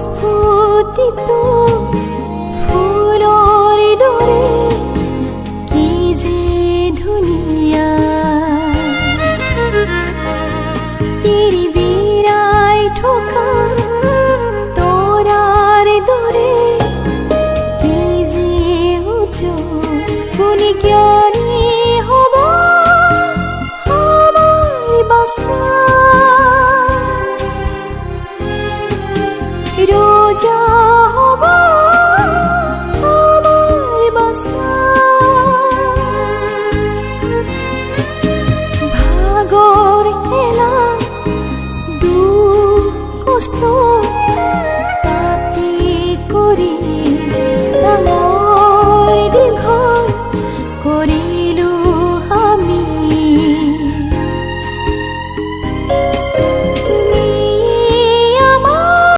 স্ফুটিত ফুলৰ দৰে কি যে ধুনীয়া বিৰাই থকা তৰাৰ দৰে কি যে উজ্জ্বল কোনে জ্ঞানী হ'ব আমাৰ বাছা रोजा होबा हमार बसा भागोर हेला दुख कष्ट ताती करी